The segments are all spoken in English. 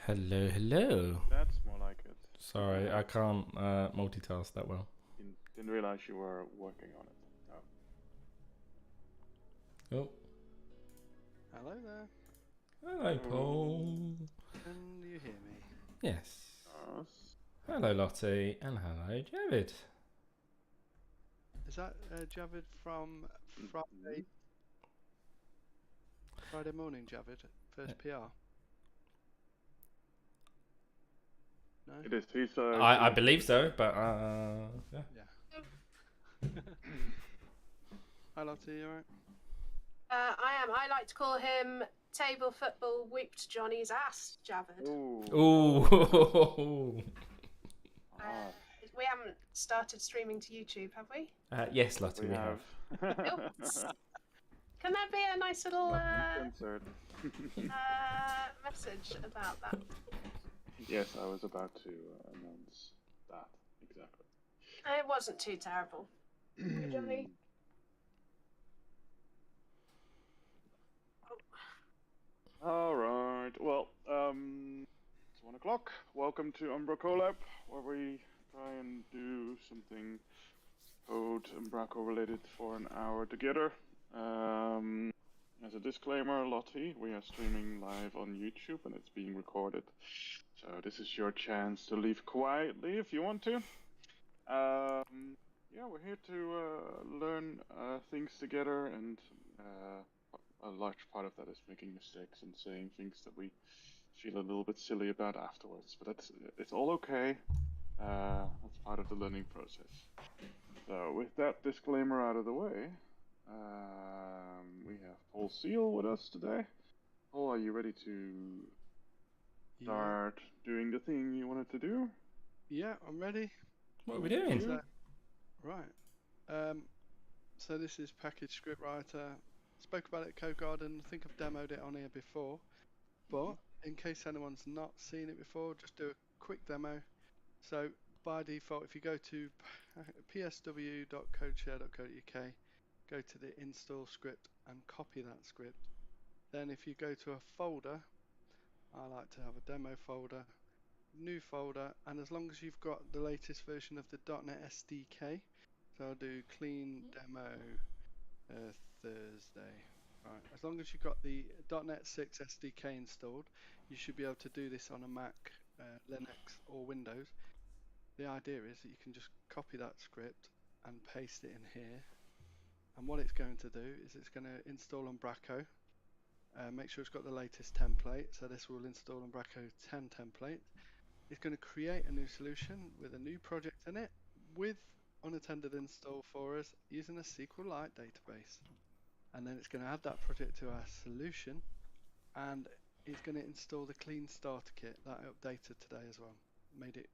Hello, hello. That's more like it. Sorry, I can't multitask that well. Didn't realize you were working on it. Oh, Hello there. hello, Paul. Can you hear me? Yes. Yes. Hello, Lottie, and hello, Javid. Is that Javid from Friday? Friday morning, Javid. First PR. No. It is. He's. I believe so, but yeah. Yeah. Hi, Lottie. You alright? I am. I like to call him Table Football Whooped Johnny's Ass, Javid. Ooh. We haven't started streaming to YouTube, have we? Yes, Lottie, we have. Can there be a nice little message about that? Yes, I was about to announce that exactly. It wasn't too terrible. Johnny. All right. Well, it's 1 o'clock. Welcome to UmbraCollab, where we try and do something code Umbraco related for an hour together. As a disclaimer, Lottie, we are streaming live on YouTube and it's being recorded. So this is your chance to leave quietly if you want to. Yeah, we're here to learn things together, and a large part of that is making mistakes and saying things that we feel a little bit silly about afterwards. But it's all okay. That's part of the learning process. So with that disclaimer out of the way, we have Paul Seal with us today. Paul, are you ready to start doing the thing you wanted to do? Yeah, I'm ready. What are we doing? Right. So this is Package Script Writer. Spoke about it at Code Garden. I think I've demoed it on here before. But in case anyone's not seen it before, just do a quick demo. So by default, if you go to psw.codeshare.co.uk, go to the install script and copy that script. Then if you go to a folder, I like to have a demo folder, new folder, and as long as you've got the latest version of the .NET SDK, so I'll do clean demo Thursday. Right, as long as you've got the .NET 6 SDK installed, you should be able to do this on a Mac, Linux or Windows. The idea is that you can just copy that script and paste it in here. And what it's going to do is it's going to install UmbraCo. Make sure it's got the latest template. So this will install UmbraCo 10 template. It's going to create a new solution with a new project in it with unattended install for us using a SQLite database. And then it's going to add that project to our solution, and it's going to install the clean starter kit that I updated today as well. Made it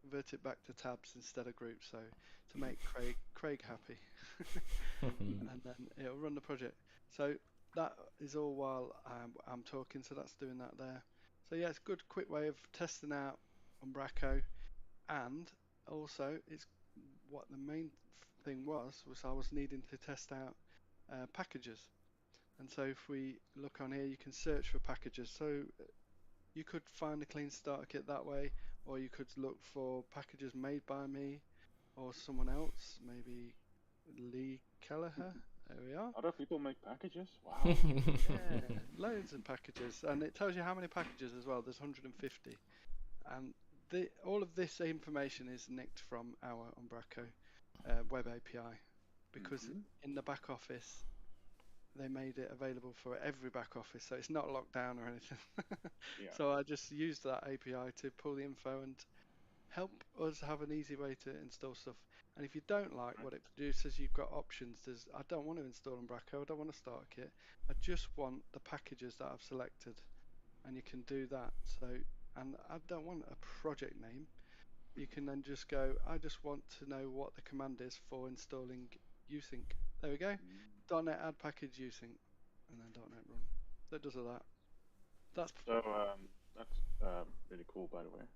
convert it back to tabs instead of groups, so to make Craig happy. And then it'll run the project. So that is all while I'm talking, so that's doing that there. So yeah, it's a good quick way of testing out UmbraCo, and also it's what the main thing was I was needing to test out packages. And so if we look on here, you can search for packages. So you could find a clean starter kit that way, or you could look for packages made by me or someone else, maybe Lee Kelleher. There we are. Other people make packages? Wow. Yeah, loads of packages, and it tells you how many packages as well. There's 150, and all of this information is nicked from our UmbraCo web API, because in the back office they made it available for every back office, so it's not locked down or anything. Yeah. So I just used that API to pull the info and help us have an easy way to install stuff. And if you don't like what it produces, you've got options. I don't want to install UmbraCo, I don't want to start a kit. I just want the packages that I've selected, and you can do that. So, and I don't want a project name. You can then just go, I just want to know what the command is for installing usync. There we go. .NET add package usync, and then .NET run. So it does all that. That's really cool, by the way.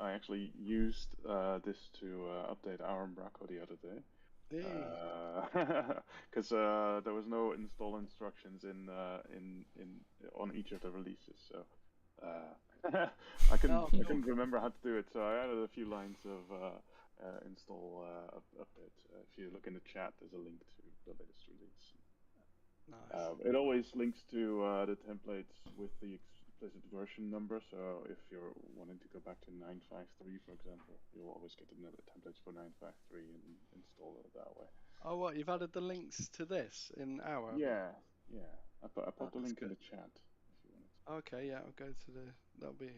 I actually used this to update our Umbraco the other day. Because there was no install instructions on each of the releases, so I Oh, couldn't remember how to do it, so I added a few lines of install a bit. If you look in the chat, there's a link to the latest release. Nice. It always links to the templates with the explicit version number. So if you're wanting to go back to 953, for example, you'll always get the templates for 953 and install it that way. Oh, what? You've added the links to this in our? Yeah. I put the that's link in good. the chat if you want it. Okay, yeah, I'll go to the. That'll be.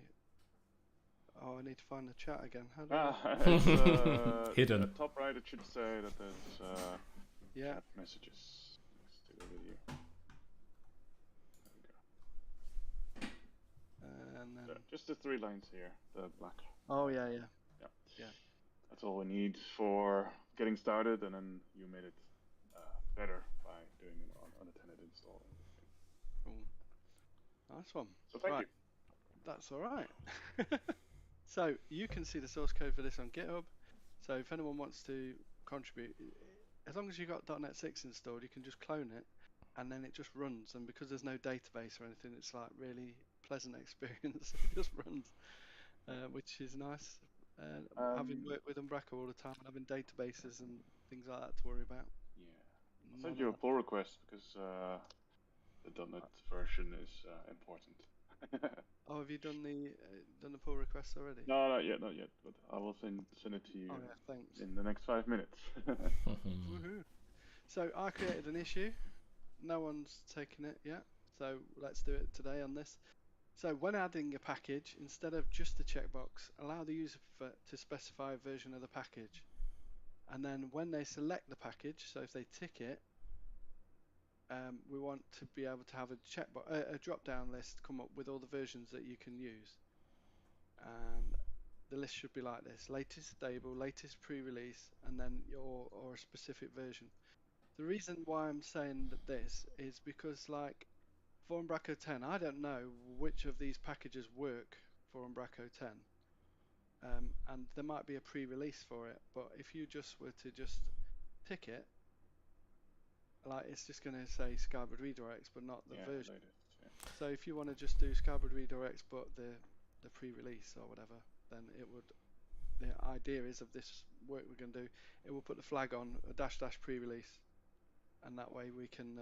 Oh, I need to find the chat again. How do It's Hidden. At top right, it should say that there's Yeah. chat messages next to the video. There we go. And then. So just the 3 lines here, the black. Oh yeah. That's all we need for getting started, and then you made it better by doing an unattended install. Cool. Nice one. So thank you. That's all right. So you can see the source code for this on GitHub. So if anyone wants to contribute, as long as you've got .NET 6 installed, you can just clone it, and then it just runs. And because there's no database or anything, it's like really pleasant experience. It just runs, which is nice. Having worked with UmbraCollab all the time, and having databases and things like that to worry about. Yeah, I'll send you a pull request because the .NET version is important. Oh, have you done the pull request already? No, not yet, but I will send it to you thanks. in the next 5 minutes. Woohoo. So I created an issue. No one's taken it yet, so let's do it today on this. So when adding a package, instead of just the checkbox, allow the user to specify a version of the package. And then when they select the package, so if they tick it, we want to be able to have a drop-down list come up with all the versions that you can use. And the list should be like this: latest stable, latest pre-release, and then or a specific version. The reason why I'm saying that this is because, like, for UmbraCo 10, I don't know which of these packages work for UmbraCo 10. And there might be a pre-release for it, but if you just were to just tick it, like, it's just going to say Skybird redirects, but not the version. So if you want to just do Skybird redirects, but the pre-release or whatever, then it would. The idea is of this work we're going to do, it will put the flag on a -- pre-release, and that way we can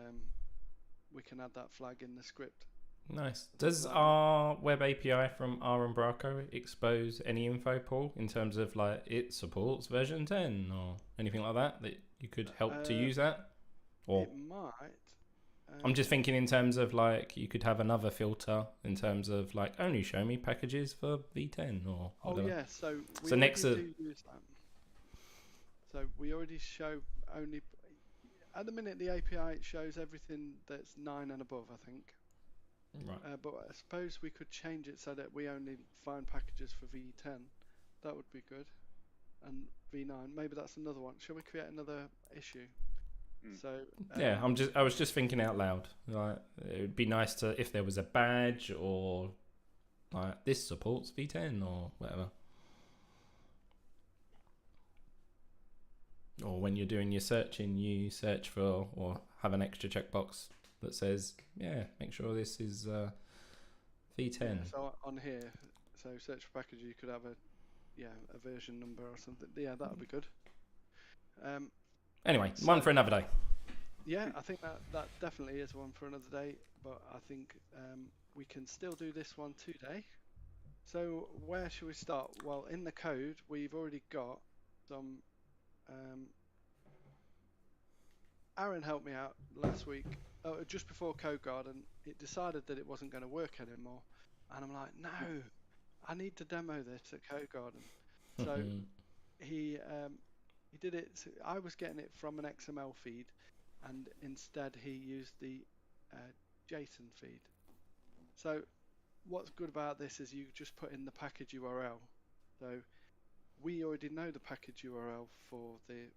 add that flag in the script. Nice. Does our web API from our UmbraCo expose any info, Paul, in terms of like it supports version 10 or anything like that you could help to use that? Or it might. I'm just thinking in terms of like you could have another filter in terms of like only show me packages for V10 or whatever. Oh yeah, so we So next do use that. So we already show only. At the minute, the API shows everything that's 9 and above, I think. Right. But I suppose we could change it so that we only find packages for V10. That would be good. And V9, maybe that's another one. Shall we create another issue? So yeah, I was just thinking out loud. Like it would be nice to if there was a badge or like this supports V10 or whatever. Or when you're doing your searching, you search for or have an extra checkbox that says, yeah, make sure this is V10. Yeah, so on here, so search for package, you could have a version number or something. Yeah, that would be good. Anyway, one for another day. Yeah, I think that definitely is one for another day, but I think we can still do this one today. So where should we start? Well, in the code, we've already got some. Aaron helped me out last week, just before Code Garden. It decided that it wasn't going to work anymore, and I'm like, no, I need to demo this at Code Garden. So he did it. So I was getting it from an XML feed, and instead he used the JSON feed. So what's good about this is you just put in the package URL. So we already know the package URL for the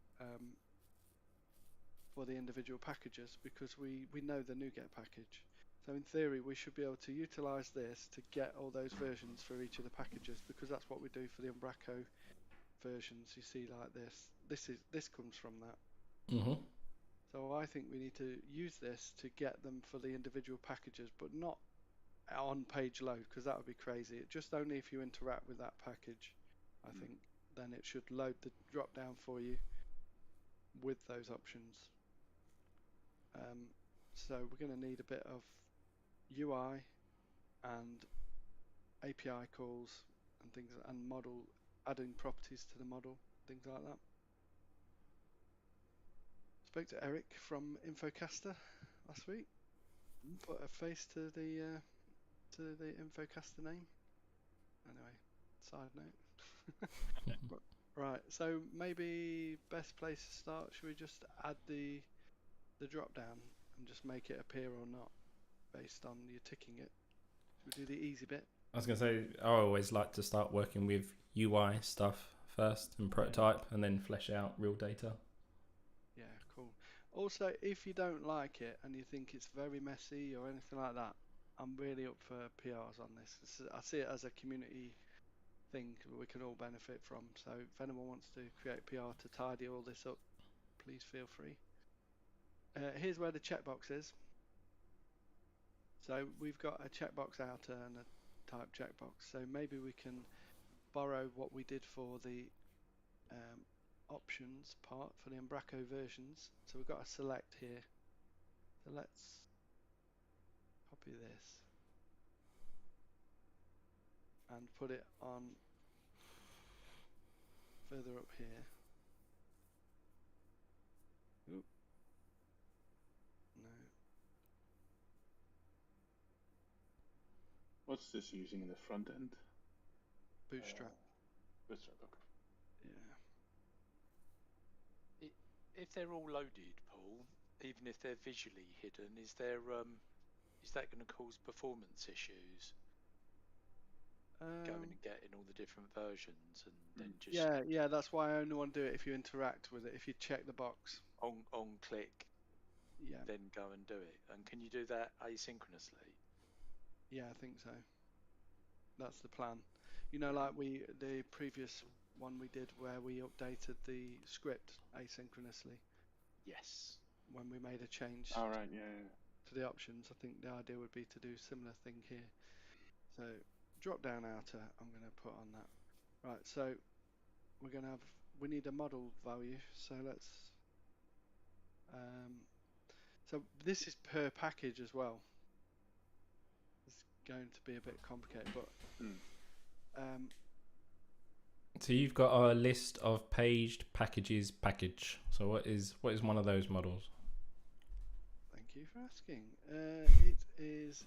individual packages because we know the NuGet package. So in theory, we should be able to utilize this to get all those versions for each of the packages, because that's what we do for the UmbraCo versions. You see, like this comes from that. Mm-hmm. So I think we need to use this to get them for the individual packages, but not on-page load, because that would be crazy. Just only if you interact with that package, I think, then it should load the drop-down for you with those options. So we're going to need a bit of UI and API calls and things, and model, adding properties to the model, things like that. Spoke to Eric from Infocaster last week. Put a face to the Infocaster name. Anyway, side note. Right, so maybe best place to start. Should we just add the drop down and just make it appear or not based on you ticking it? Should we do the easy bit? I was going to say, I always like to start working with UI stuff first and prototype and then flesh out real data. Yeah, cool. Also, if you don't like it and you think it's very messy or anything like that, I'm really up for PRs on this. I see it as a community thing we can all benefit from. So if anyone wants to create PR to tidy all this up, please feel free. Here's where the checkbox is. So we've got a checkbox outer and a type checkbox. So maybe we can borrow what we did for the options part for the Umbraco versions. So we've got a select here. So let's copy this and put it on further up here. Oop. No. What's this using in the front end? Bootstrap. Bootstrap, okay. Yeah. If they're all loaded, Paul, even if they're visually hidden, is that going to cause performance issues? Going and getting all the different versions and then just yeah, that's why I only want to do it if you interact with it. If you check the box on click, yeah, then go and do it. And can you do that asynchronously? Yeah, I think so. That's the plan. You know, like the previous one we did where we updated the script asynchronously. Yes. When we made a change. All right, yeah. To the options, I think the idea would be to do a similar thing here. So drop down outer, I'm going to put on that. Right, so we need a model value. So let's, so this is per package as well. It's going to be a bit complicated, but so you've got a list of paged packages package. So what is one of those models? Thank you for asking. It is.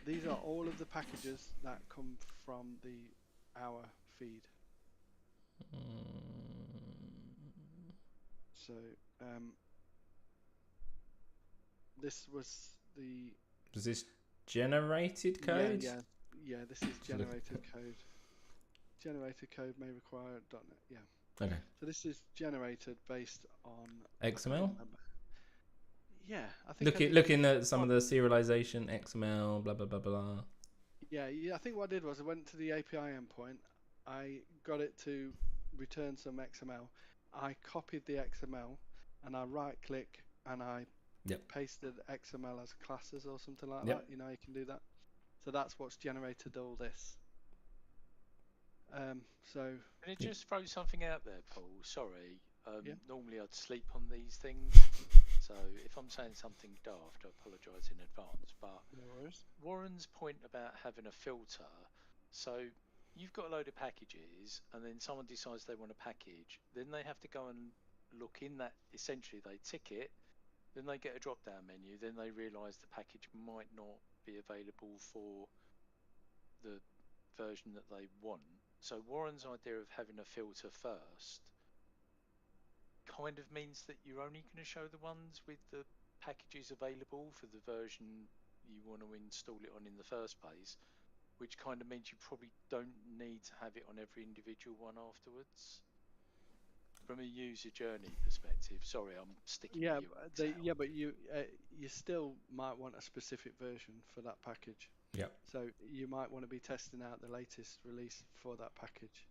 These are all of the packages that come from our feed. So this was the. Was this generated code? Yeah. This is generated code. Generated code may require .NET. Yeah. Okay. So this is generated based on XML. Yeah, I think. Looking at some of the serialization, XML, blah blah blah blah. Yeah. I think what I did was I went to the API endpoint. I got it to return some XML. I copied the XML and I right-click and I pasted XML as classes or something like that. You know, you can do that. So that's what's generated all this. So. Can I just throw something out there, Paul? Sorry. Normally I'd sleep on these things. So if I'm saying something daft, I apologise in advance. But no worries. Warren's point about having a filter. So you've got a load of packages, and then someone decides they want a package. Then they have to go and look in that. Essentially, they tick it. Then they get a drop-down menu. Then they realise the package might not be available for the version that they want. So Warren's idea of having a filter first kind of means that you're only going to show the ones with the packages available for the version you want to install it on in the first place, which kind of means you probably don't need to have it on every individual one afterwards. From a user journey perspective, sorry, I'm sticking you out. But you still might want a specific version for that package. Yeah. So you might want to be testing out the latest release for that package.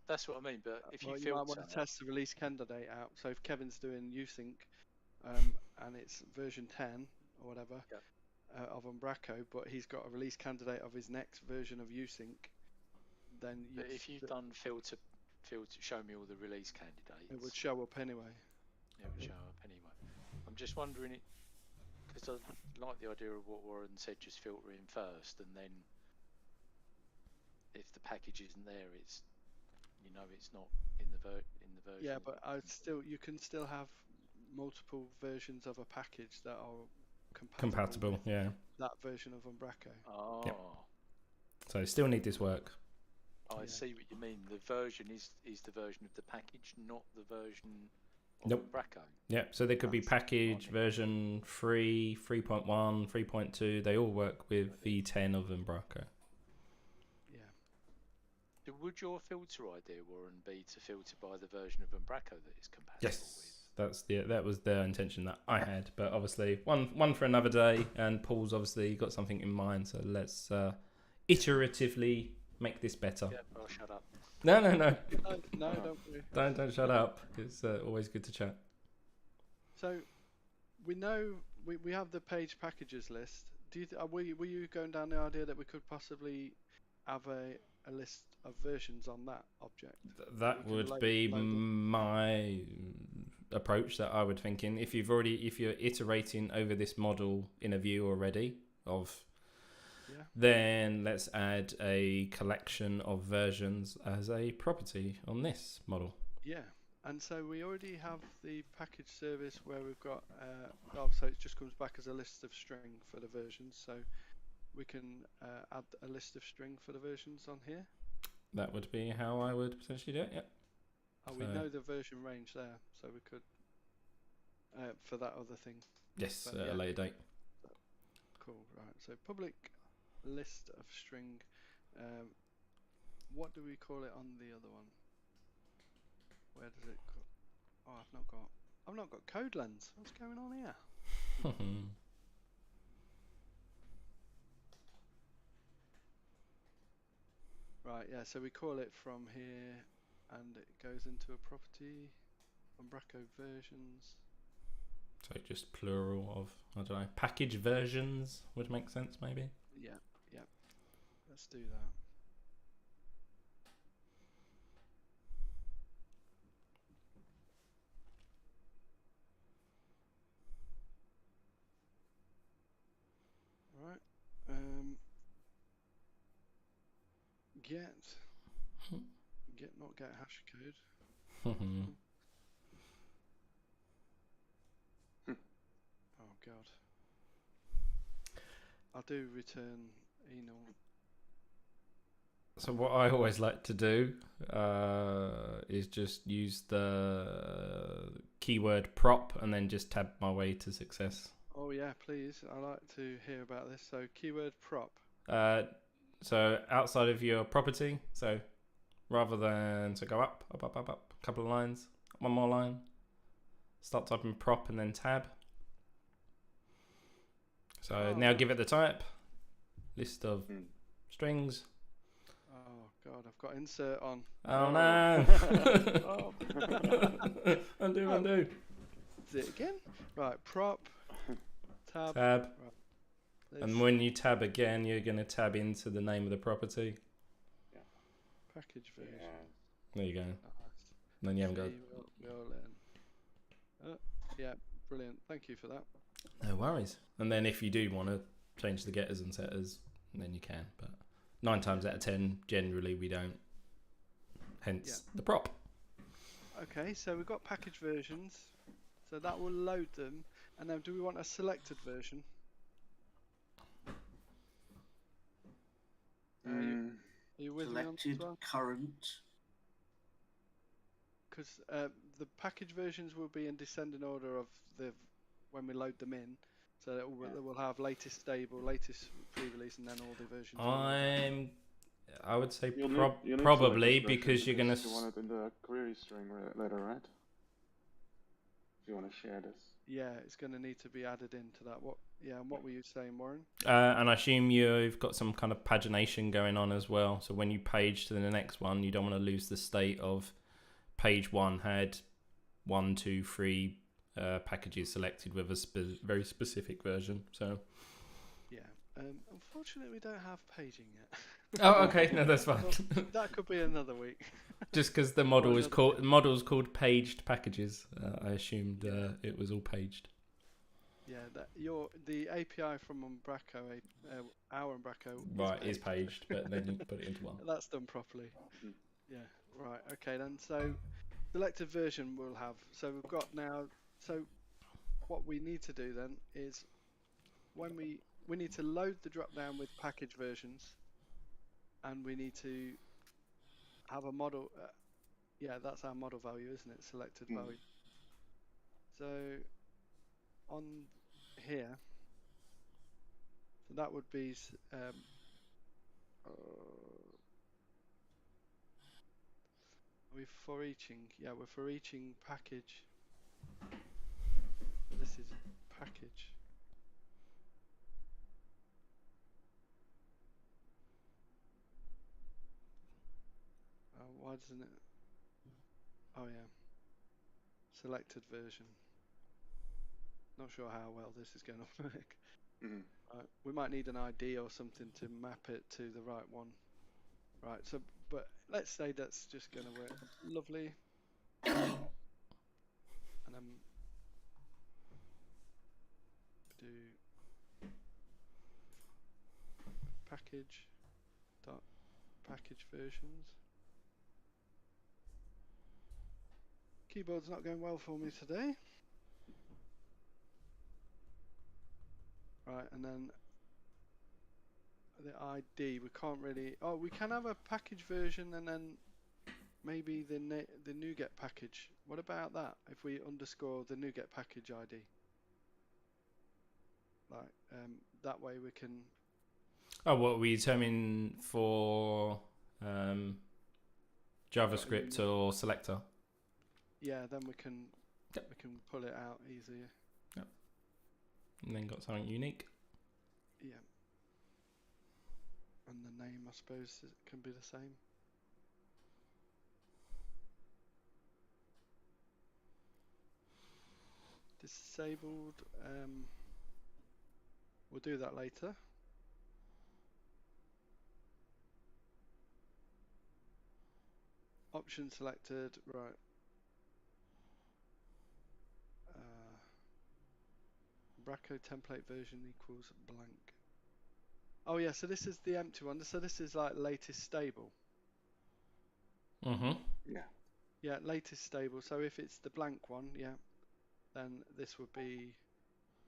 That's what I mean. But if you might want to test the release candidate out. So if Kevin's doing USync, and it's version 10 or whatever, of UmbraCo, but he's got a release candidate of his next version of USync, then But if you've done filter, show me all the release candidates. it would show up anyway. It would show up anyway. I'm just wondering it because I like the idea of what Warren said, just filter in first, and then if the package isn't there, it's it's not in the version. Yeah, but you can still have multiple versions of a package that are compatible with yeah. that version of UmbraCo. Oh. Yep. So still need this work. I see what you mean. The version is the version of the package, not the version of Nope. UmbraCo. Yeah, so there could be package version 3, 3.1, 3.2. They all work with V10 of UmbraCo. Yeah. So would your filter idea, Warren, be to filter by the version of UmbraCo that is compatible Yes, with? that was the intention that I had. But obviously, one for another day. And Paul's obviously got something in mind. So let's iteratively make this better. Yeah, I'll shut up. No, No, don't worry. don't shut up. It's always good to chat. So we know we have the page packages list. Do you were you going down the idea that we could possibly have a list of versions on that object? That would be my approach that I would thinking. If you're iterating over this model in a view already of, then let's add a collection of versions as a property on this model. Yeah, and so we already have the package service where we've got so it just comes back as a list of string for the versions. So we can add a list of string for the versions on here. That would be how I would potentially do it. Yeah. Oh, we know the version range there, so we could for that other thing. Yes, at a later date. Cool. Right. So public list of string. What do we call it on the other one? Where does it go? Oh, I've not got code lens. What's going on here? Right, yeah, so we call it from here and it goes into a property, UmbraCo versions. So just plural of, I don't know, package versions would make sense maybe? Yeah. Let's do that. Right. Get hash code. Oh god. I'll do return enum. So what I always like to do is just use the keyword prop and then just tab my way to success. Oh yeah, please. I like to hear about this. So keyword prop. So outside of your property, so rather than go up, a couple of lines, one more line, start typing prop and then tab. So now give it the type, list of strings. Oh god, I've got insert on. Oh no! Undo. Is it again? Right, prop, tab. Tab. Right. And when you tab again, you're going to tab into the name of the property. Package version. There you go. Nice. Then you haven't got. We'll learn. Yeah, brilliant. Thank you for that. No worries. And then if you do want to change the getters and setters, then you can. But 9 times out of 10, generally we don't. Hence the prop. Okay, so we've got package versions. So that will load them. And then do we want a selected version? Are you with me on this one? Current. Because the package versions will be in descending order of when we load them in. So it will have latest stable, latest pre-release, and then all the versions. I would say You'll need probably selected because you're versions gonna. You want it in the query string later, right? If you want to share this. Yeah, it's going to need to be added into that. And what were you saying, Warren? And I assume you've got some kind of pagination going on as well. So when you page to the next one, you don't want to lose the state of page 1 had 1, 2, 3 packages selected with a very specific version. So Unfortunately, we don't have paging yet. Oh, okay. No, that's fine. That could be another week. Just because the model is called model's called paged packages, I assumed it was all paged. Yeah, the API from UmbraCo, our UmbraCo, Right, is paged, but then you put it into one. That's done properly. Yeah, right. Okay then. So, selected version we'll have. So we've got now. So, what we need to do then is when we need to load the drop down with package versions, and we need to have a model. Yeah, that's our model value, isn't it? Selected value. So on here, so that would be are we for eaching? Yeah, we're for eaching package. This is package. Why doesn't it? Oh yeah, selected version. Not sure how well this is going to work. We might need an ID or something to map it to the right one. Right, so, but let's say that's just going to work. Lovely. And then do package versions. Keyboard's not going well for me today. Right, and then the ID, we can't really. Oh, we can have a package version and then maybe the NuGet package. What about that? If we underscore the NuGet package ID, like that way we can. Oh, what we determine for JavaScript or selector? Yeah, then we can pull it out easier. Yep. And then got something unique. Yeah. And the name, I suppose, can be the same. Disabled. We'll do that later. Option selected. Right. UmbraCo template version equals blank. Oh yeah, so this is the empty one. So this is like latest stable. Yeah. Yeah, latest stable. So if it's the blank one, yeah, then this would be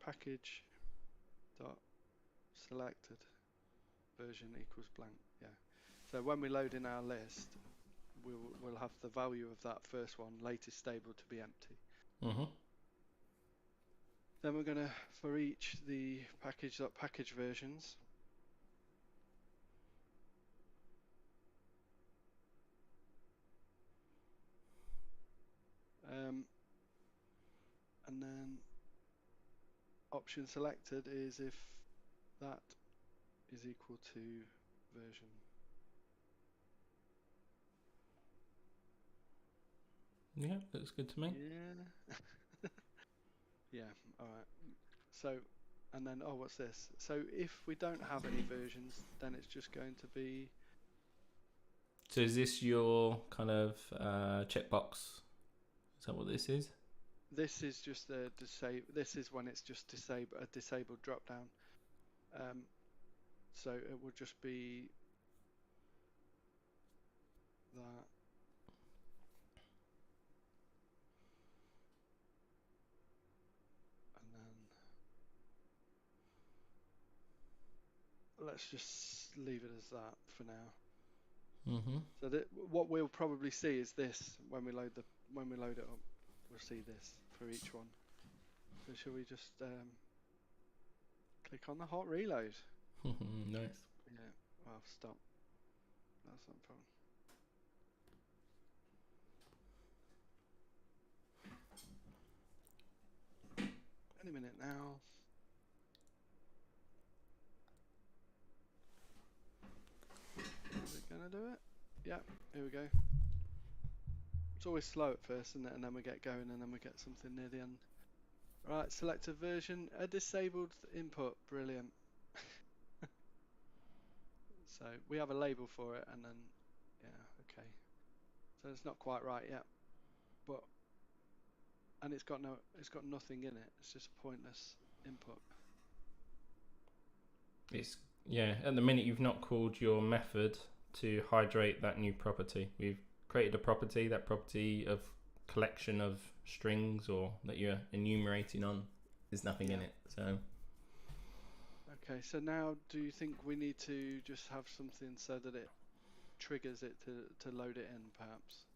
package dot selected version equals blank. Yeah. So when we load in our list, we'll have the value of that first one, latest stable, to be empty. Then we're gonna for each the package versions. And then option selected is if that is equal to version. Yeah, looks good to me. Yeah. Yeah, alright. So, and then, oh, what's this? So if we don't have any versions, then it's just going to be... So is this your kind of checkbox? Is that what this is? This is just a this is when it's just a disabled drop down. So it will just be that. And then let's just leave it as that for now. So what we'll probably see is this when we load it up. We'll see this for each one. So shall we just click on the hot reload? Nice. Yeah. Well, stop. That's not a problem. Any minute now. Is it gonna do it? Yeah. Here we go. It's always slow at first, isn't it? And then we get going, and then we get something near the end. Right, select a version, a disabled input. Brilliant. So we have a label for it, and then okay. So it's not quite right yet, but it's got nothing in it. It's just a pointless input. It's at the minute you've not called your method to hydrate that new property. We've created a property, that property of collection of strings or that you're enumerating on. There's nothing in it. So okay, so now do you think we need to just have something so that it triggers it to load it in, perhaps?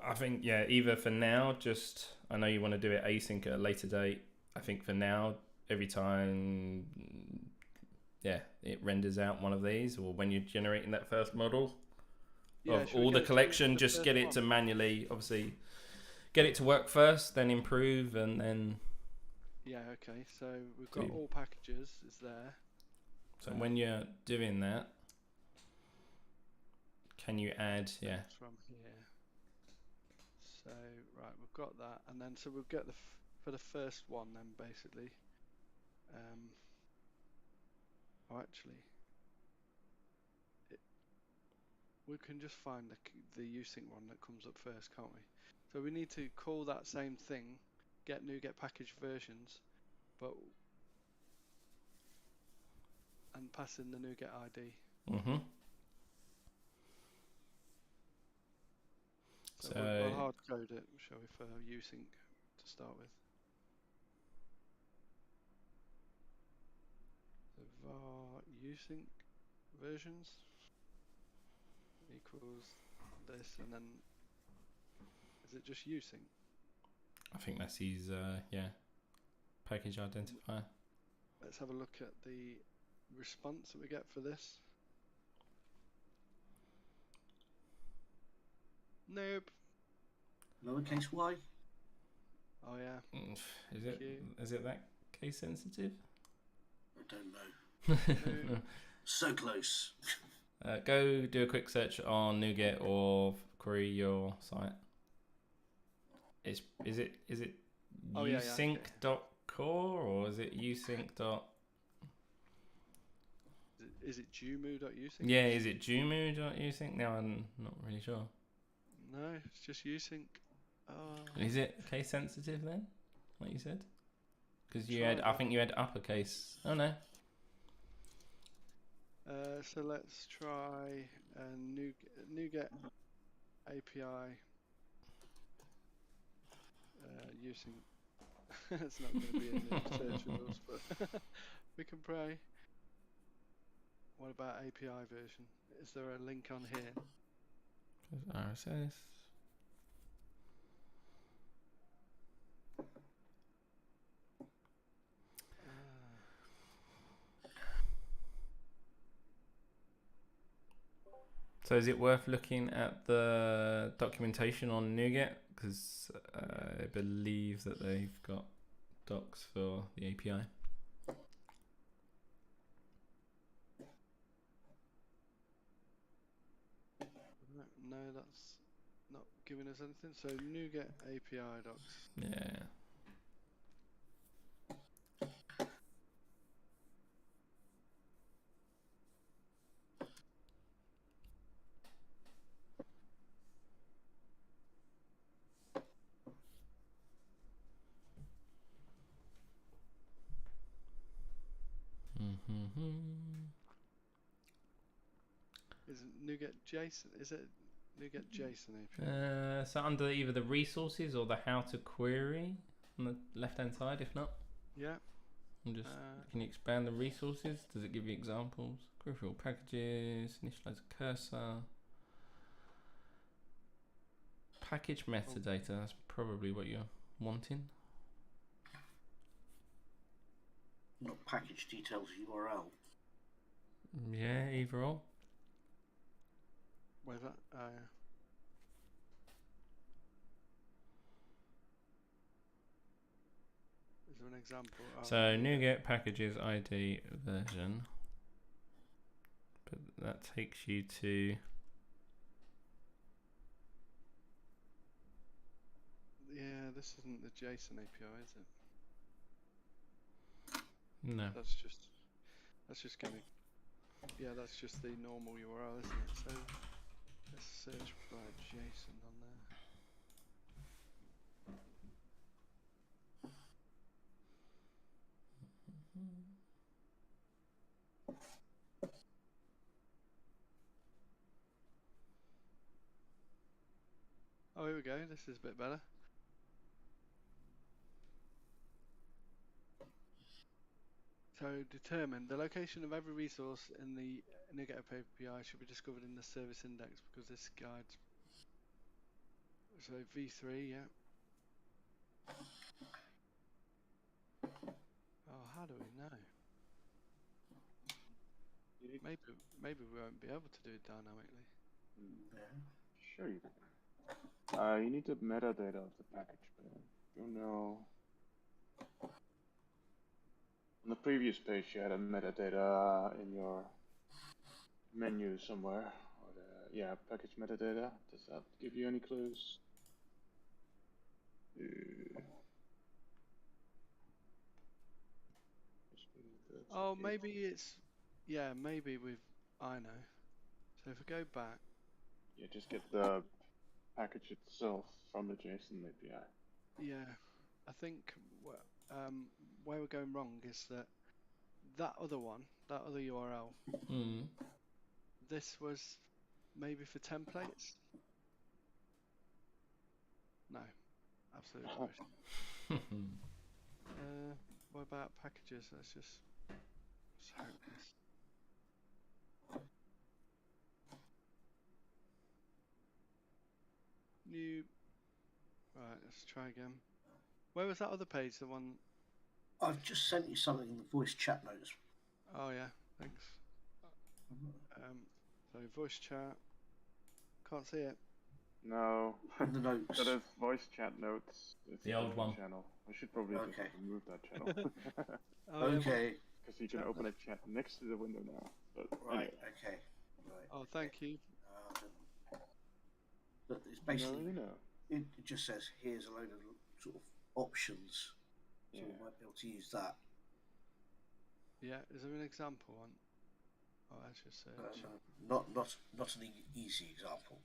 I think either for now, just I know you want to do it async at a later date. I think for now, every time it renders out one of these, or when you're generating that first model of all the collection, just get it to manually, obviously, get it to work first, then improve, and then. Yeah. Okay. So we've got all packages is there. So when you're doing that, can you add from here? So right, we've got that, and then so we'll get for the first one then basically. Actually, we can just find the usync one that comes up first, can't we? So we need to call that same thing, get NuGet package versions, and pass in the NuGet ID. So we'll hard code it, shall we, for usync to start with. So var usync versions equals this, and then is it just usync? I think that's his package identifier. Let's have a look at the response that we get for this. Nope. Lowercase y. Oh yeah. Is it that case sensitive? I don't know. So close. Go do a quick search on NuGet or query your site. Is it usync.core or is it usync. Is it jumu.usync? Yeah, is it jumu.usync? Now I'm not really sure. No, it's just usync. Is it case sensitive then? Like you said? Because I think you had uppercase. Oh no. So let's try NuGet API using. It's not going to be in the search results, but we can pray. What about API version? Is there a link on here? RSS. So is it worth looking at the documentation on NuGet? Because I believe that they've got docs for the API. No, that's not giving us anything. So NuGet API docs. Yeah. Is it NuGet JSON? Is it NuGet JSON API? So under either the resources or the how to query on the left hand side, if not. Yeah. And just can you expand the resources? Does it give you examples? Query for all packages, initialize a cursor. Package metadata, that's probably what you're wanting. Not package details URL. Yeah, either or. Where's that? Is there an example? So NuGet packages ID version, but that takes you to. Yeah, this isn't the JSON API, is it? No. That's just gonna Yeah, that's just the normal URL, isn't it? So let's search by JSON on there. Oh, here we go. This is a bit better. So determine the location of every resource in the NuGet API should be discovered in the service index because this guide. So v3, yeah. Oh, how do we know? Maybe we won't be able to do it dynamically. Sure you can. You need the metadata of the package, but I don't know. On the previous page, you had a metadata in your menu somewhere. Or yeah, package metadata. Does that give you any clues? Oh, maybe it's. Yeah, maybe we've. I know. So if we go back. Yeah, just get the package itself from the JSON API. Yeah, I think where we're going wrong is that other one, that other URL. This was maybe for templates. No, absolutely rubbish. What about packages? Let's just hope this. New. Right, let's try again. Where was that other page? The one. I've just sent you something in the voice chat notes. Oh yeah, thanks. So voice chat. Can't see it. No. In the notes. That is voice chat notes. It's the old one. Channel. I should probably just remove that channel. Okay. Because you can open a chat next to the window now. But right. Anyway. Okay. Right. Oh, thank you. But it's basically. No. It just says here's a load of sort of options. So we might be able to use that. Yeah, is there an example one? Oh, that's just search. Not an easy example.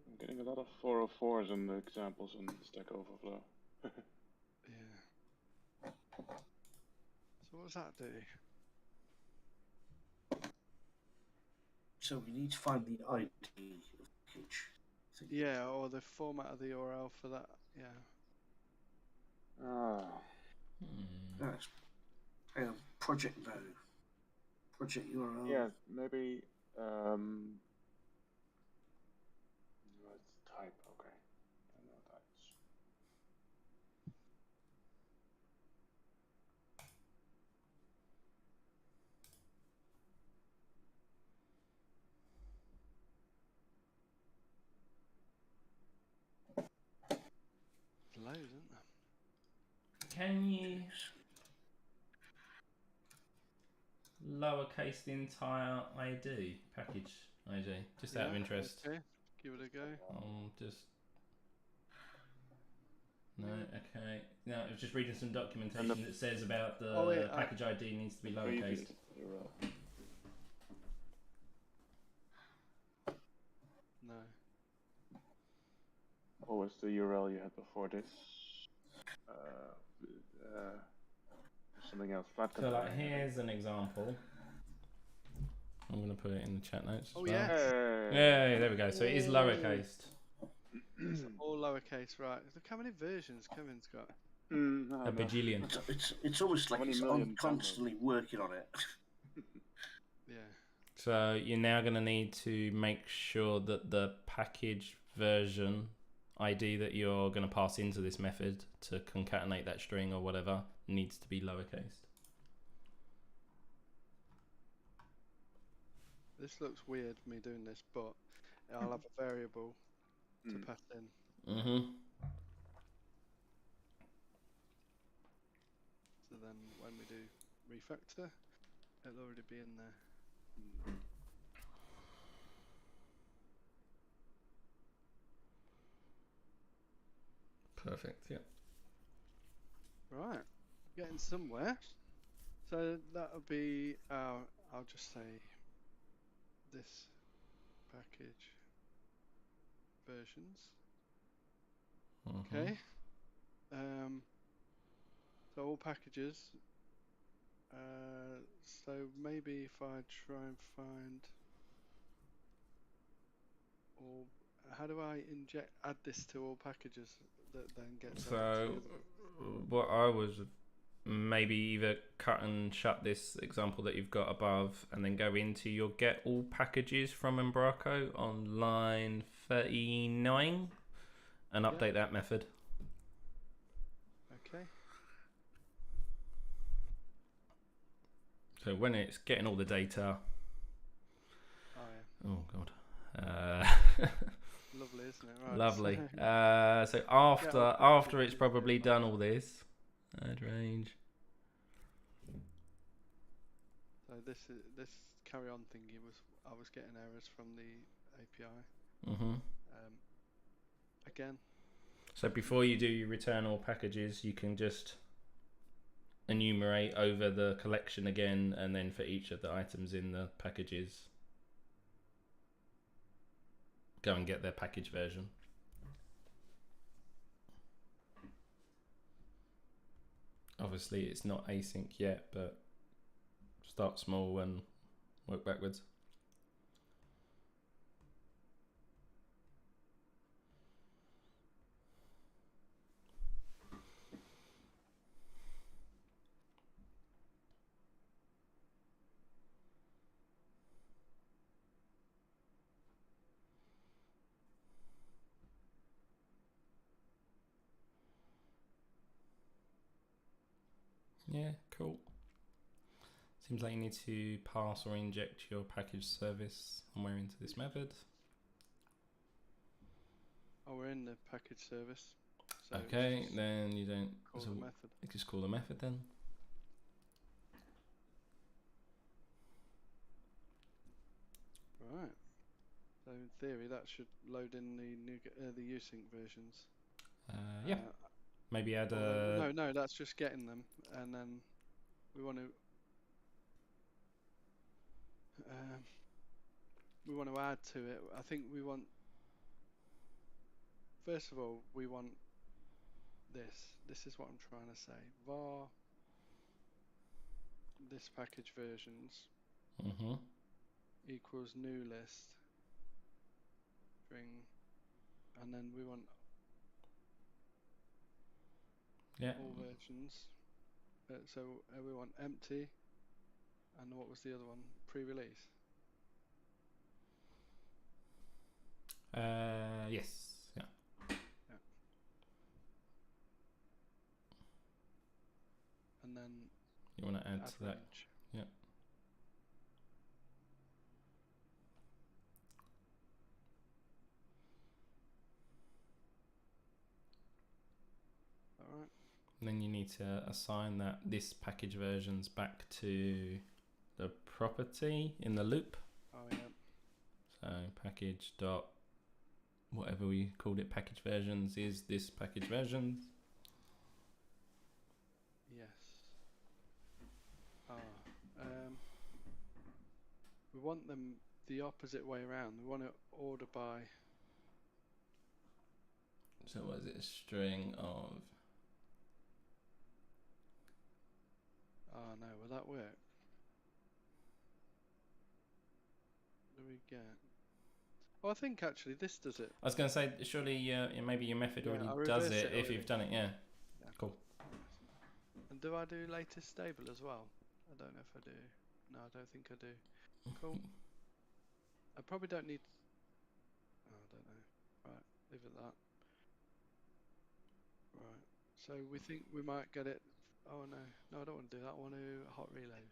I'm getting a lot of 404s in the examples on Stack Overflow. Yeah. So what does that do? So we need to find the ID of the package. Yeah, or the format of the URL for that. Yeah. Yes. Project node. Project URL. Yeah, maybe. Let's type. Okay. I know types. Loads, isn't there? Can you lowercase the entire ID, package ID, just out of interest? Okay, give it a go. Just. No, okay. No, I was just reading some documentation that says about the package ID needs to be lowercase. No. What was the URL you had before this? Something else. So like here's an example. I'm going to put it in the chat notes as well. Yeah. Yeah, there we go. So it is lowercase. It's all lowercase, right. Look how many versions Kevin's got. A bajillion. It's almost like I'm constantly working on it. Yeah. So you're now going to need to make sure that the package version ID that you're going to pass into this method to concatenate that string or whatever needs to be lowercase. This looks weird, me doing this, but I'll have a variable to pass in. So then when we do refactor, it'll already be in there. Perfect. Yeah. Right, getting somewhere. So that'll be our, I'll just say this package versions. Okay. So all packages. So maybe if I try and find all, how do I add this to all packages that then gets added to the So other? what I was maybe either cut and shut this example that you've got above and then go into your get all packages from UmbraCo on line 39 and update that method. Okay. So when it's getting all the data, Oh yeah. oh god, Lovely, isn't it? Right. lovely. So all after it's packages, probably yeah, done all this, add range. So this carry on thingy I was getting errors from the API. Again. So before you do your return all packages, you can just enumerate over the collection again, and then for each of the items in the packages, go and get their package version. Obviously it's not async yet, but start small and work backwards. Yeah, cool. Seems like you need to pass or inject your package service somewhere into this method. Oh, we're in the package service. So Okay, then you don't call the method. You just call the method then. Right. So in theory, that should load in the usync versions. Yeah. Maybe add a. No, that's just getting them, and then we want to add to it. I think we want. First of all, we want this. This is what I'm trying to say. Var this package versions equals new list string, and then we want all versions. So we want empty, and what was the other one? Pre-release. Yes. Yeah. And then you want to add to that. Range. Yeah. All right. And then you need to assign this package versions back to the property in the loop. Oh yeah. So package dot whatever we called it, package versions is this package versions. Yes. We want them the opposite way around. We want to order by. So was it a string of? Oh no, will that work? What do we get? Oh, I think actually this does it. I was going to say, surely maybe your method already does it if you've done it, yeah. Cool. And do I do latest stable as well? I don't know if I do. No, I don't think I do. Cool. I probably don't need... Oh, I don't know. Right, leave it that. Right, so we think we might get it... Oh no, no I don't want to do that. I want to hot reload.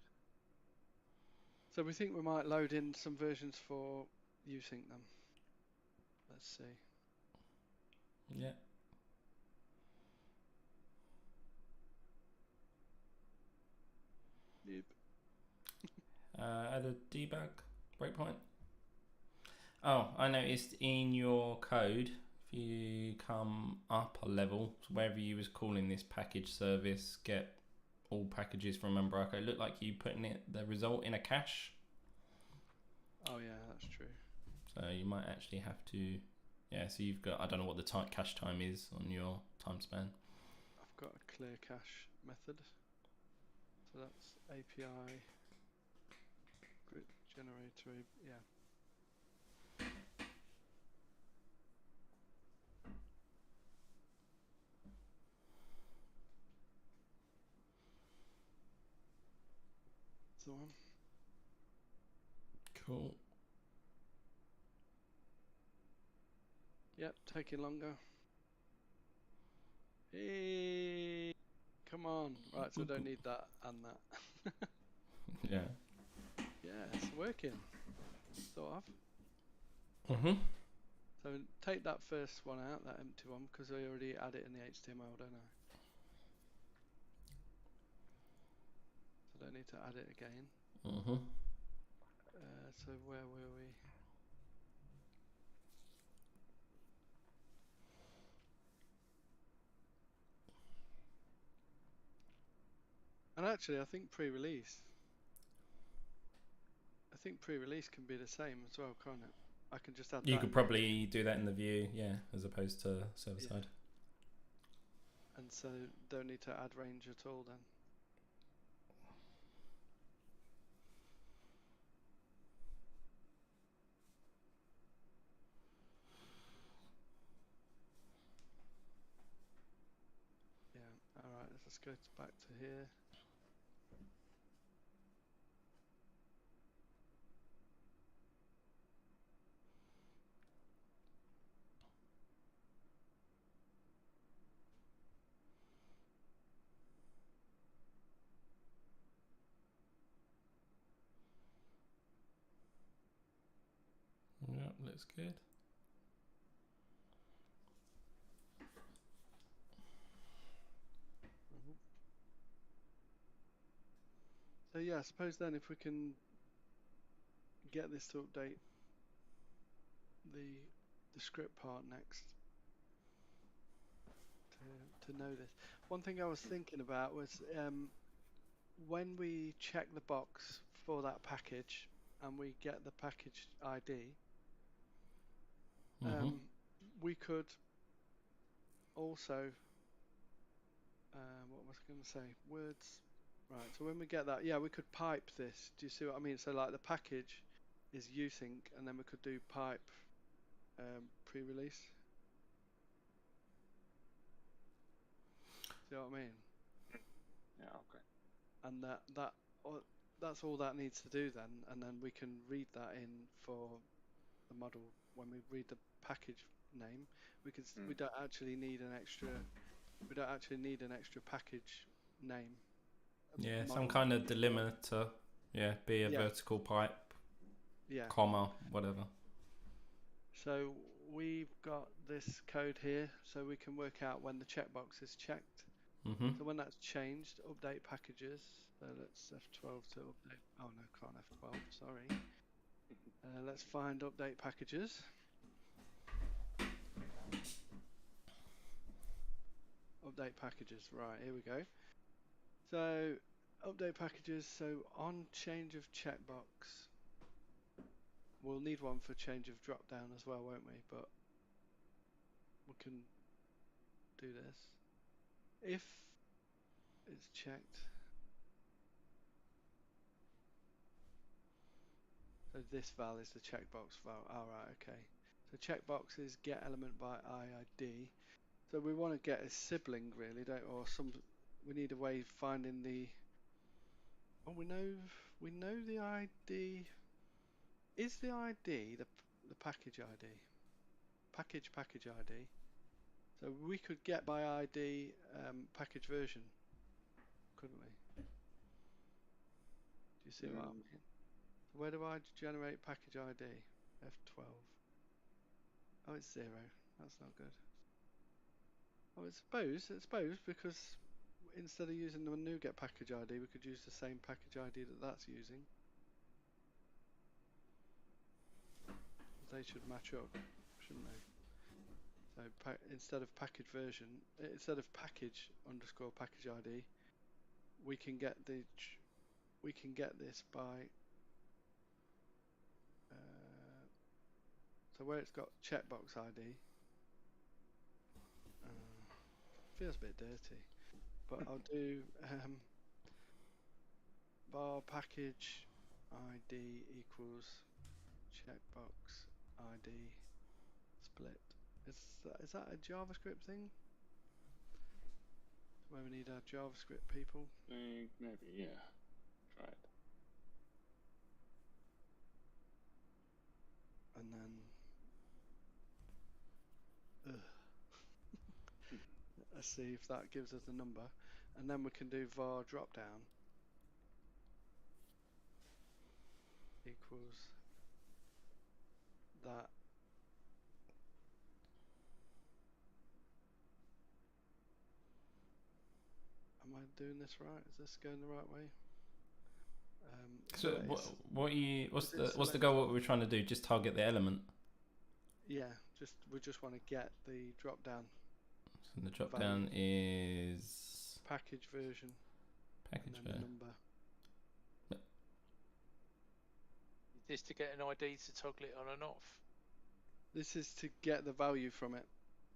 So we think we might load in some versions for using them. Let's see. Yeah. Add a debug breakpoint. Oh, I noticed in your code, if you come up a level, so wherever you was calling this package service, get all packages from UmbraCollab, it looked like you putting the result in a cache. Oh yeah, that's true. So you might actually have to, yeah. So you've got, I don't know what the cache time is on your time span. I've got a clear cache method. So that's API group generator. Yeah. So Cool. Yep, taking longer. Hey, come on. Right, so I don't need that and that. Yeah. Yeah, it's working. Sort of. Mhm. So take that first one out, that empty one, because I already add it in the HTML, don't I? So I don't need to add it again. Mhm. So where were we? And actually, I think pre-release. I think pre-release can be the same as well, can't it? I can just add that. You could probably do that in the view, yeah, as opposed to server side. And so don't need to add range at all then. Yeah, alright, let's go back to here. Yeah, looks good. So yeah, I suppose then if we can get this to update the script part next to know this. One thing I was thinking about was when we check the box for that package and we get the package ID, we could also what was I going to say? Words. Right, so when we get that, yeah, we could pipe this. Do you see what I mean? So like the package is usync, and then we could do pipe pre-release. See what I mean? Yeah, okay. And that's all that needs to do then, and then we can read that in for the model when we read the package name. We don't actually need an extra. We don't actually need an extra package name. Yeah, some kind of delimiter. Yeah, be a vertical pipe. Yeah. Comma, whatever. So we've got this code here, so we can work out when the checkbox is checked. So when that's changed, update packages. So let's F12 to update. Oh no, can't F12. Sorry. Let's find update packages. Update packages. Right, here we go. So update packages. So on change of checkbox, we'll need one for change of drop down as well, won't we? But we can do this. If it's checked. So this val is the checkbox val. All right, okay. So checkbox is get element by IID. So we want to get a sibling really, don't we? Or some. We need a way of finding the. Oh, we know the ID. Is the ID the package ID? Package ID. So we could get by ID package version, couldn't we? Do you see what I mean? So where do I generate package ID? F12. Oh, it's 0. That's not good. Oh, I suppose because instead of using the NuGet package ID, we could use the same package ID that's using. they should match up, shouldn't they? So instead of package version, instead of package underscore package ID, we can get this by so where it's got checkbox ID. Feels a bit dirty, but I'll do bar package ID equals checkbox ID split. Is that a JavaScript thing? Where we need our JavaScript people? Maybe, yeah. Try it. And then let's see if that gives us the number, and then we can do var dropdown equals that. Am I doing this right? Is this going the right way? So what's the goal? What we're trying to do? Just target the element. Yeah, we just want to get the drop down. So the drop down is package version. Package and then the number. Is this to get an ID to toggle it on and off? This is to get the value from it.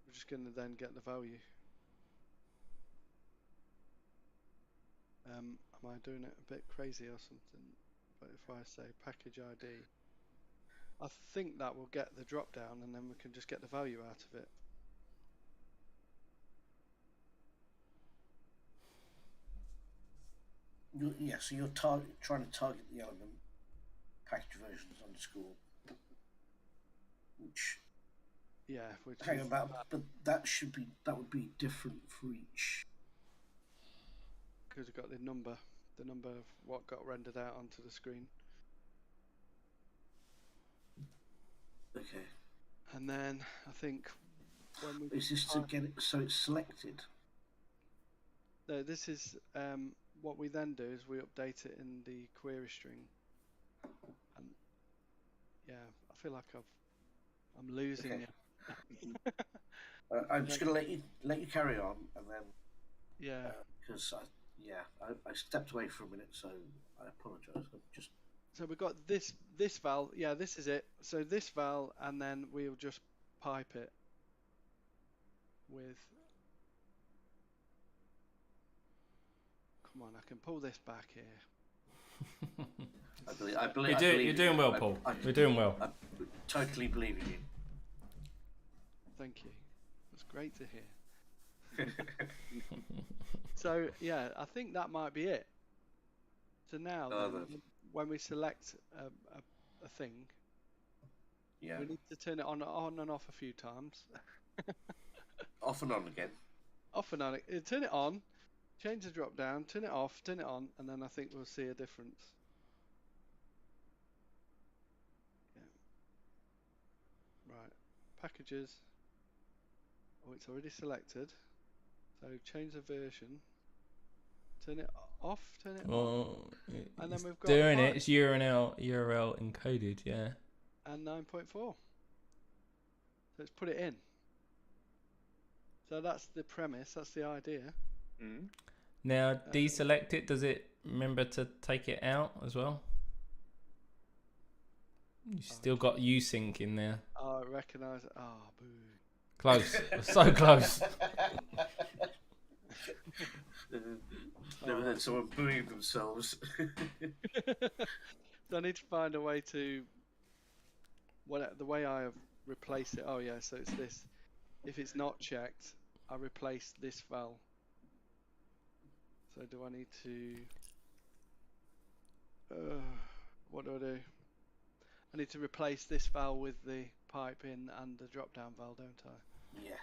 We're just going to then get the value. Am I doing it a bit crazy or something? But if I say package ID, I think that will get the drop down, and then we can just get the value out of it. So you're trying to target the element package versions underscore, which. Yeah, Hang on, but that would be different for each. Because we've got the number of what got rendered out onto the screen. Okay. And then I think when we is this to get it so it's selected? No, this is what we then do is we update it in the query string. And yeah, I feel like I'm losing okay. you. I'm just going to let you carry on, and then yeah, because I stepped away for a minute, so I apologise. So we've got this val. Yeah, this is it. So this val, and then we'll just pipe it with. Come on, I can pull this back here. I believe you're doing well, Paul. You're doing well. I totally believe in you. Thank you. That's great to hear. So yeah, I think that might be it. So now, when we select a thing, yeah, we need to turn it on and off a few times. Off and on again. Off and on. Turn it on, change the drop down, turn it off, turn it on, and then I think we'll see a difference. Yeah. Right. Packages. Oh, it's already selected. So change the version. Turn it off, turn it on. And then we've got doing it. It's URL encoded, yeah. And 9.4. So let's put it in. So that's the premise, that's the idea. Mm-hmm. Now deselect it, does it remember to take it out as well? You still got usync in there. Oh, I recognise it. Oh, boo. Close. So close. Never had someone booing themselves. So I need to find a way to the way I have replaced it. Oh yeah, so it's this. If it's not checked, I replace this val. So do I need to what do I do? I need to replace this val with the pipe in and the drop down val, don't I? Yeah.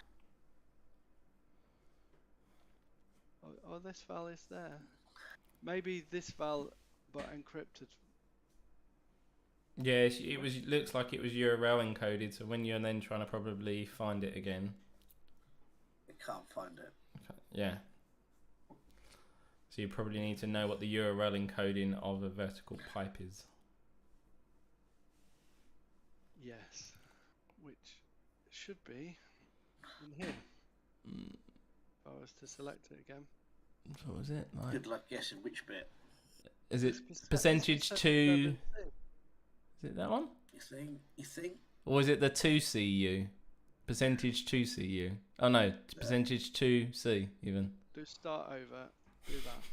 Oh, this val is there. Maybe this val, but encrypted. Yeah, it was. Looks like it was URL encoded. So when you're then trying to probably find it again, you can't find it. Okay. Yeah. So you probably need to know what the URL encoding of a vertical pipe is. Yes. which should be in here. If I was to select it again. So what was it? Like, Good luck guessing which bit. is it It's percentage percent to? 7C. Is it that one? You think? Or is it the 2CU? Percentage 2CU. Oh no, it's percentage 2C even. Do start over. Do that.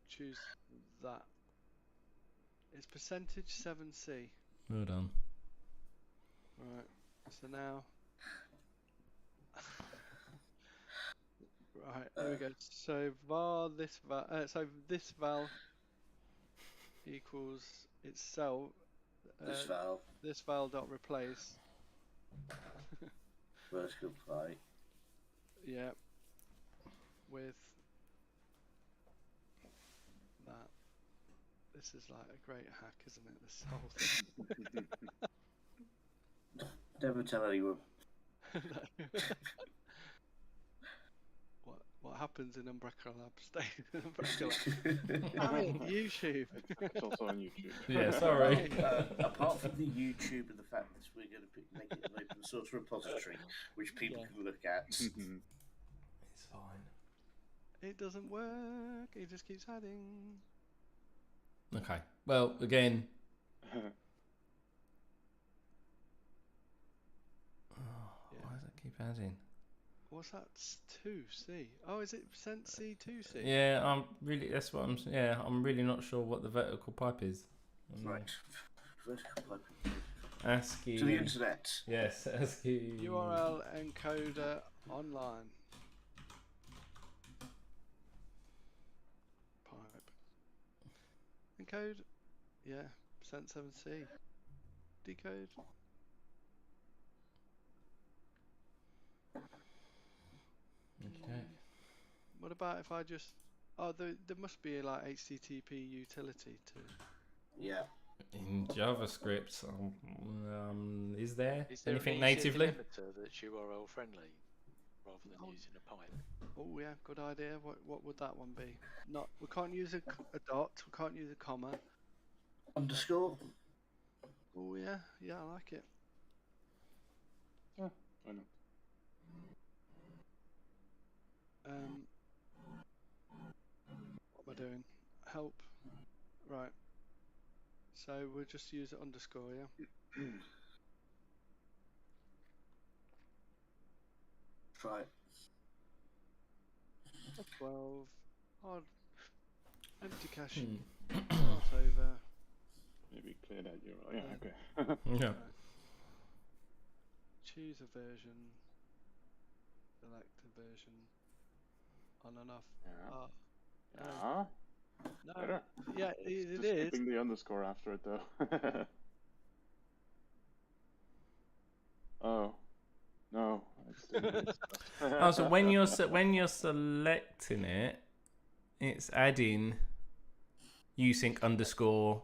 Choose that. It's percentage 7C. Well done. Right. So now. Right. Here we go. So var this val. So this val equals itself. This valve, This val dot replace. vertical play. Yeah. With that. This is like a great hack, isn't it? This whole thing. Never tell anyone. What happens in UmbraCollab stays in UmbraCollab. Damn it, YouTube. It's also on YouTube. Yeah, sorry. Apart from the YouTube and the fact that we're going to make it an open source repository, which people can look at. It's fine. It doesn't work. It just keeps adding. Okay. Well, again. Why does it keep adding? What's that? 2C. Oh, is it percent C 2C? Yeah, I'm really. That's what I'm. Yeah, I'm really not sure what the vertical pipe is. Right. Vertical pipe. ASCII. To the internet. Yes, ASCII. URL encoder online. Pipe. Encode. Yeah. Percent 7C. Decode. Okay. What about if I just? Oh, there must be like HTTP utility to. Yeah. In JavaScript, is there Is there anything an easier natively? delimiter that's URL friendly rather than using a pipe? Oh yeah, good idea. What would that one be? Not. We can't use a dot. We can't use a comma. Underscore. Oh yeah, yeah, I like it. Yeah, why not? What am I doing? Help. Right. So we'll just use it underscore, yeah. Try it. 12. Hard. Empty cache. Start over. Maybe clear that URL. Yeah, okay. Yeah. Choose a version. Select a version. On and off. Yeah. No. Yeah. No. Better. Yeah, It's it just is. skipping the underscore after it though. Oh. No. I just didn't miss that. Oh, so when you're selecting it, it's adding usync underscore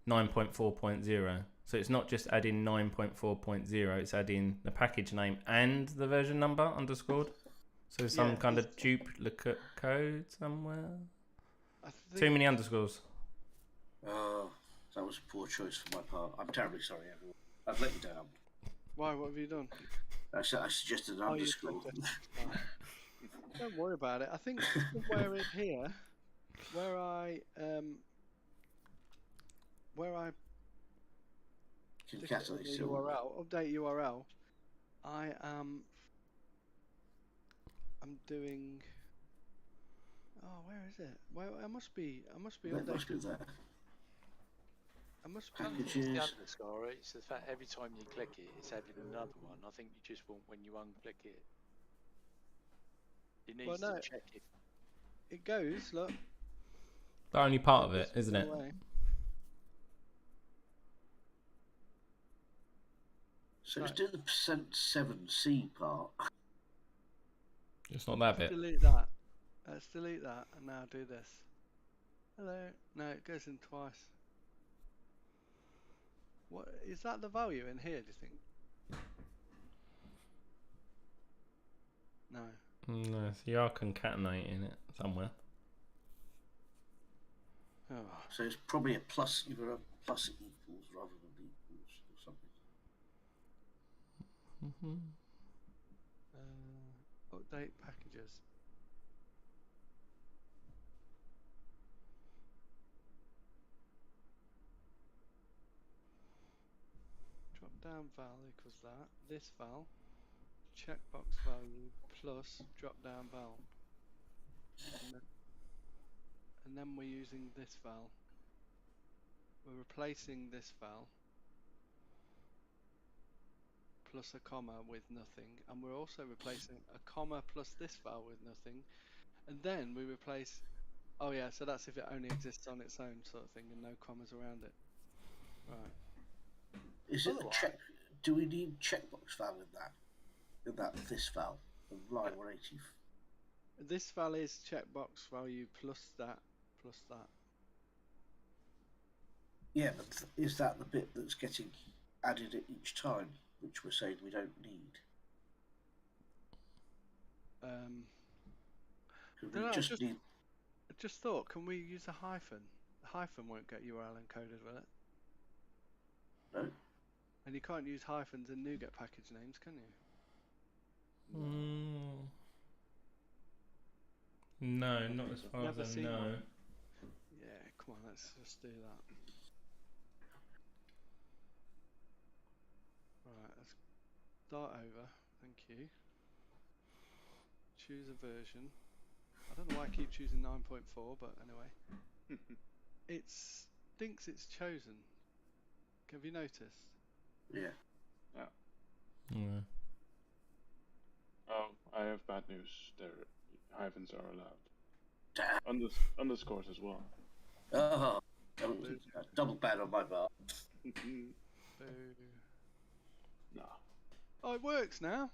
9.4.0. So it's not just adding 9.4.0. It's adding the package name and the version number underscored. So some kind of duplicate code somewhere. Too many underscores. Oh, that was a poor choice for my part. I'm terribly sorry, everyone. I've let you down. Why? What have you done? I suggested an Oh, you underscore. clicked it. Don't worry about it. I think somewhere in here, where I stick it in the URL, update URL, I'm doing. Oh, where is it? Well, I must be That must be updating. there. I must It's Packages. the underscore. It's the fact every time you click it, it's adding another one. I think you just want when you unclick it. It needs no. to check if. It goes. Look. The only part of it, isn't it? Away. So it's doing the percent 7C part. It's not that bit. Delete that. Let's delete that and now do this. Hello. No, it goes in twice. What is that? The value in here? Do you think? No. No, so you are concatenating it somewhere. Oh. So it's probably a plus, either a plus equals rather than equals or something. Update packages. Drop down val equals that. This val, checkbox value plus drop down val. And then we're using this val. We're replacing this val plus a comma with nothing, and we're also replacing a comma plus this val with nothing, and then we replace. Oh yeah, so that's if it only exists on its own sort of thing and no commas around it. Right. Is it a check? Do we need checkbox val in that? In that this val of line 180? This val is checkbox value plus that plus that. Yeah, but is that the bit that's getting added at each time, which we're saying we don't need? I just thought, can we use a hyphen? The hyphen won't get URL encoded, will it? No. And you can't use hyphens in NuGet package names, can you? No, not as far as I know. One. Yeah, come on, let's just do that. Right, let's start over. Thank you. Choose a version. I don't know why I keep choosing 9.4, but anyway. It thinks it's chosen. Have you noticed? Yeah. Yeah. Oh, I have bad news. There, hyphens are allowed. Damn. Underscores as well. Oh, double bad on my part. Boo. No. Oh, it works now.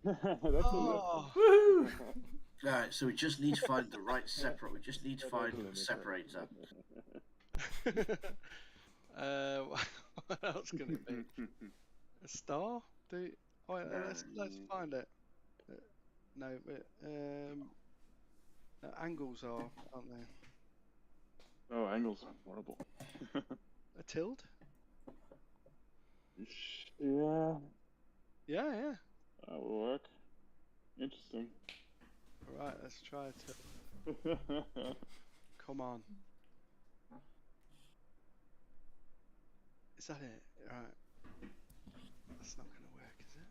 That's Oh. Alright, so we just need to find the right separate. We just need to find the separator. What else can it be? A star? Let's find it. No, angles aren't they? Oh, angles are horrible. A tilde? Yeah. Yeah. That will work. Interesting. Right, let's try it. Come on. Is that it? Right. That's not going to work, is it?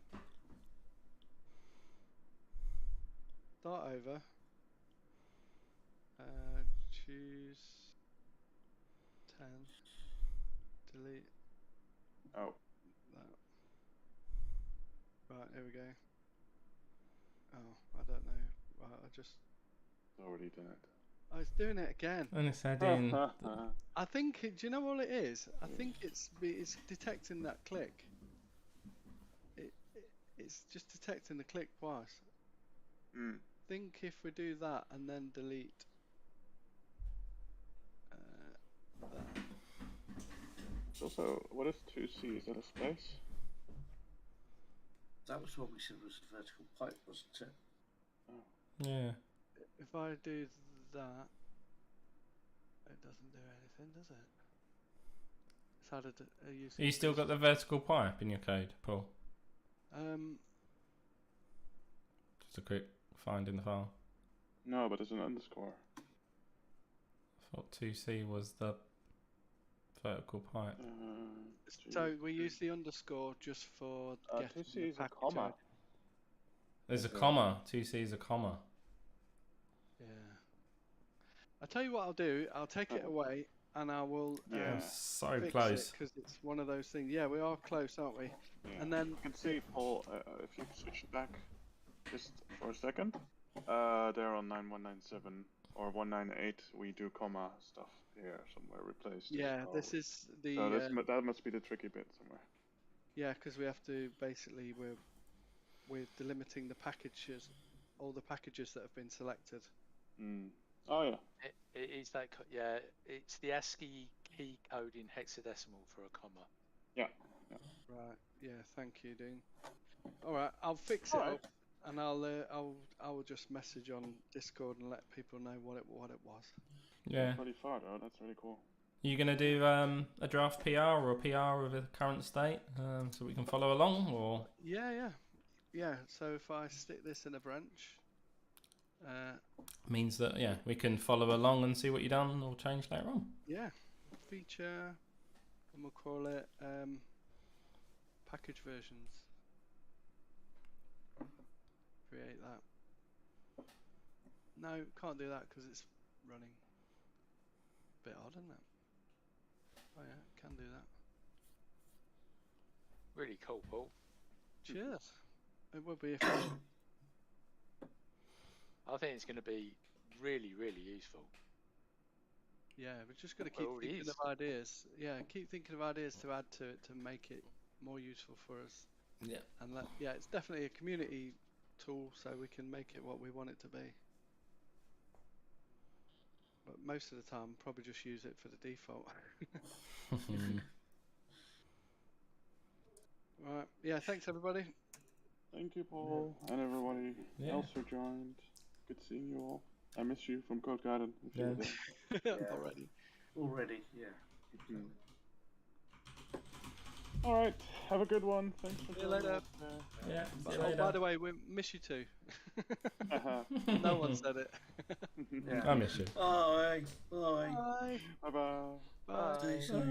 Start over. Choose 10. Delete. Oh. That. Right, here we go. Oh, I don't know. Right, It's already done it. I was doing it again. And it's adding. I think. Do you know what it is? I think it's detecting that click. It's just detecting the click twice. Think if we do that and then delete that. Also, what is 2C? Is that a space? That was what we said was a vertical pipe, wasn't it? Oh. Yeah. If I do that, it doesn't do anything, does it? It's added a use. You still got the vertical pipe in your code, Paul? Just a quick find in the file. No, but it's an underscore. I thought 2C was the vertical pipe. So we use the underscore just for getting 2C the is a package comma. ID. There's a comma. 2C is a comma. Yeah. I'll tell you what I'll do. I'll take it away and I will So fix close. because it's one of those things. Yeah, we are close, aren't we? Yeah. And then you can see, Paul, if you switch it back just for a second, there on 9197 or 198, we do comma stuff here somewhere replaced. yeah, this is the So that must be the tricky bit somewhere. yeah, because we have to basically we're delimiting the packages, all the packages that have been selected. Oh yeah. It is that. Yeah, it's the ASCII key code in hexadecimal for a comma. Yeah. Right. Yeah. Thank you, Dean. All right. I'll fix it up, and I will just message on Discord and let people know what it was. Yeah. Pretty far though. That's really cool. Are you going to do a draft PR or a PR of the current state so we can follow along, or? Yeah. So if I stick this in a branch, Means that, yeah, we can follow along and see what you've done or change later on. yeah, feature, and we'll call it package versions. Create that. No, can't do that because it's running. Bit odd, isn't it? Oh yeah, can do that. Really cool, Paul. Cheers. It would be if I think it's going to be really, really useful. yeah, we're just got to keep Well, it thinking is. of ideas. Yeah, keep thinking of ideas to add to it to make it more useful for us. Yeah. And yeah, it's definitely a community tool, so we can make it what we want it to be. But most of the time, probably just use it for the default. Right. Yeah. Thanks, everybody. Thank you, Paul, and everybody Yeah. else who joined. Good seeing you all. I miss you from Code Garden. If you were there. Yeah. Already, yeah. Mhm. All right. Have a good one. Thanks for See you joining later. us. Yeah. Oh, by the way, we miss you too. Uh-huh. No one said it. Yeah. I miss you. Bye. Bye. Bye. Bye-bye. Bye. Stay safe.